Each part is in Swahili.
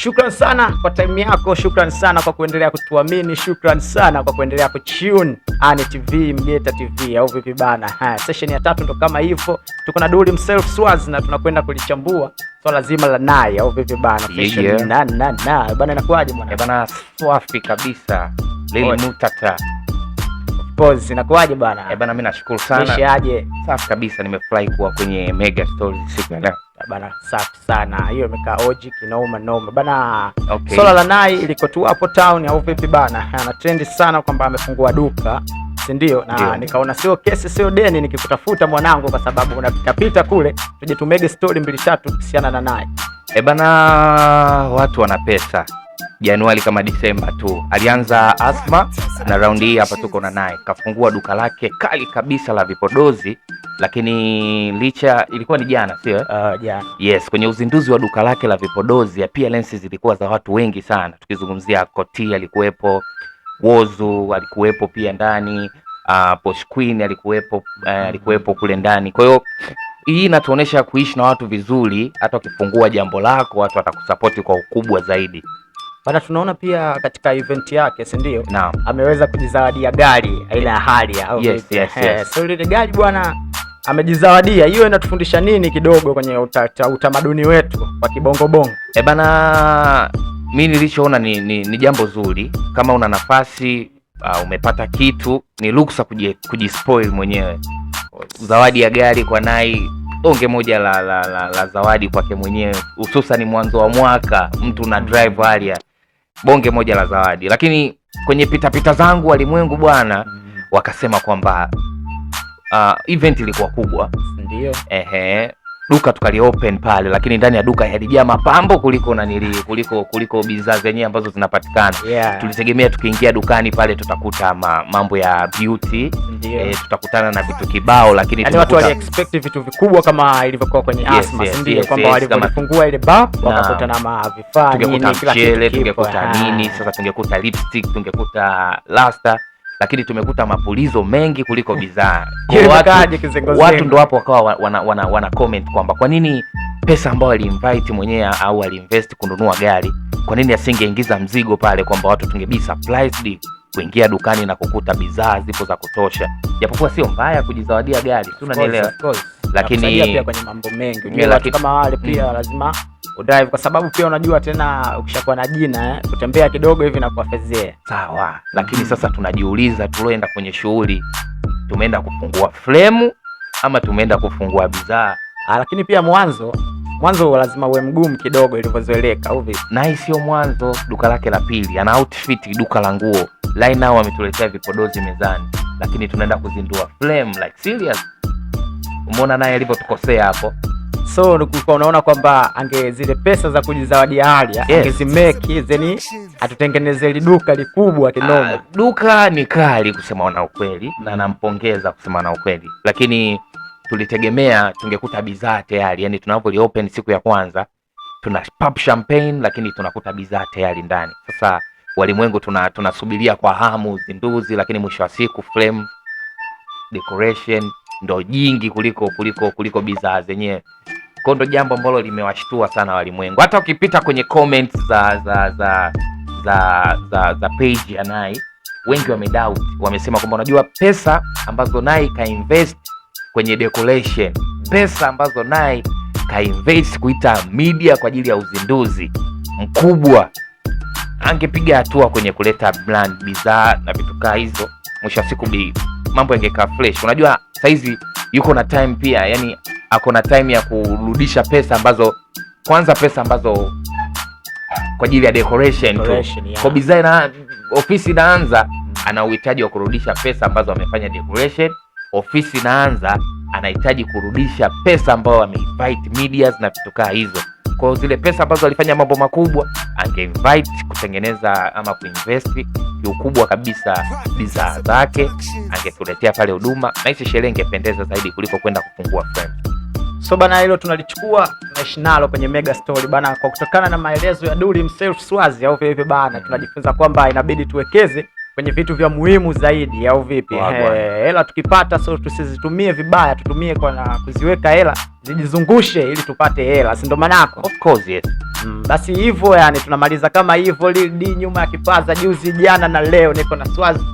Shukran sana kwa time yako, shukran sana kwa kuendelea kutuamini, shukran sana kwa kuendelea kutune Ani TV, Mgeta TV au vipi bana. Session ya 3 ndo kama hivyo. Tuko na Dully himself Swazi na tunakwenda kulichambua swala zima la Nai au vipi bana. Session na bana inakuaje bwana? Bana swafi kabisa. Lili Mutata. Pause inakuaje bana? Bana mimi nashukuru sana. Nishaje? Safi kabisa, nimefly kuwa kwenye Mega Stories siku ya leo. Bana safi sana. Hiyo imekaa oji kinoma bana. Okay. Swala la Nai liko tu hapo town au vipi bana? Ana trend sana kwamba amefungua duka, si ndio? Na nikaona sio kesi sio deni nikikutafuta mwanangu, kwa sababu unapita kule tuje tu Mega Story 2-3 kuhusiana na Nai. Bana watu wana pesa. Januari kama Disemba tu alianza Asma, na raundi hii hapa tuko na Nai kafungua duka lake kali kabisa la vipodozi, lakini licha ilikuwa ni jana sio? Jana. Yes, kwenye uzinduzi wa duka lake la vipodozi appearances zilikuwa za watu wengi sana. Tukizungumzia Koti alikuwepo, Wozu alikuwepo pia ndani, Posh Queen alikuwepo kule ndani. Kwa hiyo hii inatuonesha kuishi na watu vizuri, hata ukifungua jambo lako watu watakusupport kwa ukubwa zaidi. Bana tunaona pia katika event yake, si ndio? Naam. Ameweza kujizawadia gari aina ya Harrier au yes. So ile gari bwana amejizawadia. Hiyo inatufundisha nini kidogo kwenye utamaduni wetu wa kibongo? Bana mimi nilichoona ni jambo zuri. Kama una nafasi umepata kitu, ni ruksa kujispoil mwenyewe. Zawadi ya gari kwa Nai, onge moja la zawadi kwake mwenyewe, hususan mwanzo wa mwaka mtu na drive Harrier, bonge moja la zawadi. Lakini kwenye pita zangu walimwengu bwana wakasema kwamba event ilikuwa kubwa, ndio duka tukali open pale, lakini ndani ya duka yalijaa mapambo kuliko bidhaa zenyewe ambazo zinapatikana. Tulitegemea tukiingia dukani pale tutakuta mambo ya beauty, tutakutana na vitu kibao, lakini watu wali expect vitu vikubwa kama ilivyokuwa kwenye Asma, ndio kwamba walifungua ile bar wakakuta na vifaa nini, kila kitu tungekuta nini. Sasa tungekuta lipstick, tungekuta luster, lakini tumekuta mapulizo mengi kuliko bidhaa. Watu ndo hapo wakawa wana comment kwamba kwa nini pesa ambayo aliinvite mwenyewe au aliinvest kununua gari, kwa nini asingeingiza mzigo pale, kwamba watu tungebi surprised kuingia dukani na kukuta bidhaa zipo za kutosha. Japokuwa sio mbaya kujizawadia gari, tunanielewa, lakini pia kwenye mambo mengi unajua kama wale pia lazima udrive, kwa sababu pia unajua tena ukishakuwa na jina kutembea kidogo hivi na kuafezea sawa. Lakini sasa tunajiuliza, tuloenda kwenye shughuli tumeenda kufungua frame ama tumeenda kufungua bidhaa? Lakini pia mwanzo lazima uwe mgumu kidogo ilivyozoeleka au vipi? Nai sio mwanzo, duka lake la pili, ana outfit duka la nguo. Line now ametuletea vipodozi mezani, lakini tunaenda kuzindua frame, like serious. Umeona naye alivyotukosea hapo. So nilikuwa unaona kwamba zile pesa za kujizawadia Harrier angezimeki zeni atutengeneze ile duka likubwa kinoma. Duka ni kali kusema na ukweli, na nampongeza kusema na ukweli, lakini tulitegemea tungekuta bidhaa tayari. Yani tunapo open siku ya kwanza tuna pop champagne, lakini tunakuta bidhaa tayari ndani. Sasa walimwengu tunasubiria kwa hamu uzinduzi, lakini mwisho wa siku frame decoration ndo jingi kuliko bidhaa zenyewe. Kwa ndo jambo ambalo limewashtua sana walimwengu. Hata ukipita kwenye comments za page ya Nai, wengi wamedoubt, wamesema kwamba unajua pesa ambazo Nai ka invest kwenye decoration, pesa ambazo Nai ka invest kuita media kwa ajili ya uzinduzi mkubwa, angepiga hatua kwenye kuleta brand, bidhaa na vitu kama hizo, mwisho wa siku mambo yangekaa fresh. Unajua saizi yuko na time pia, yani ako na time ya kurudisha pesa ambazo kwa ajili ya decoration tu. Kwa bidhaa ofisi inaanza, ana uhitaji wa kurudisha pesa ambazo amefanya decoration. Ofisi inaanza, anahitaji kurudisha pesa ambazo ameinvite medias na vitu kama hizo. Kwa zile pesa ambazo alifanya mambo makubwa, angeinvite kutengeneza ama kuinvest ukubwa kabisa bidhaa zake, angetuletea pale huduma, na hizo sherehe ingependeza zaidi kuliko kwenda kufungua frame. So bana, hilo tunalichukua tunaishi nalo kwenye Mega Story bana, kwa kutokana na maelezo ya Dully himself Swazi au vipi bana, tunajifunza kwamba inabidi tuwekeze kwenye vitu vya muhimu zaidi au vipi? Hela tukipata, so tusizitumie vibaya, tutumie kwa kuziweka hela zijizungushe ili tupate hela, si ndo manako? Of course yes. Basi hivyo yani tunamaliza kama hivyo. Lil D nyuma ya kipaza, juzi jana na leo niko na Swazi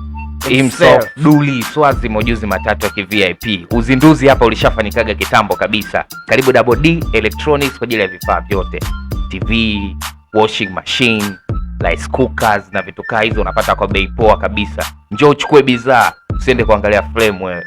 himself Duli Swazi, mojuzi matatu ya VIP. Uzinduzi hapa ulishafanyikaga kitambo kabisa. Karibu Double D Electronics kwa ajili ya vifaa vyote, TV, washing machine, rice cookers na vitu kaa hizo unapata kwa bei poa kabisa. Njoo uchukue bidhaa, usiende kuangalia frame wewe.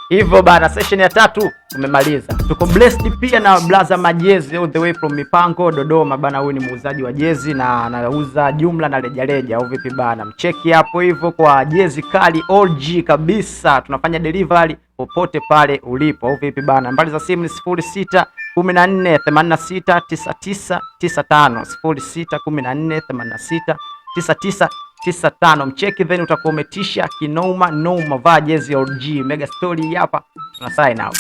Hivyo bana, session ya 3 tumemaliza. Tuko blessed pia na Blaza Majezi all the way from Mipango Dodoma bana. Huyu ni muuzaji wa jezi na anauza jumla na rejareja au vipi bana? Mcheki hapo hivyo kwa jezi kali OG kabisa. Tunafanya delivery popote pale ulipo au vipi bana? Nambari za simu ni 06 14 86 99 95 06 14 86 9995. Mcheki then utakuwa umetisha kinoma noma. Vaa jezi ya OG. Mega story hapa. Tuna sign out.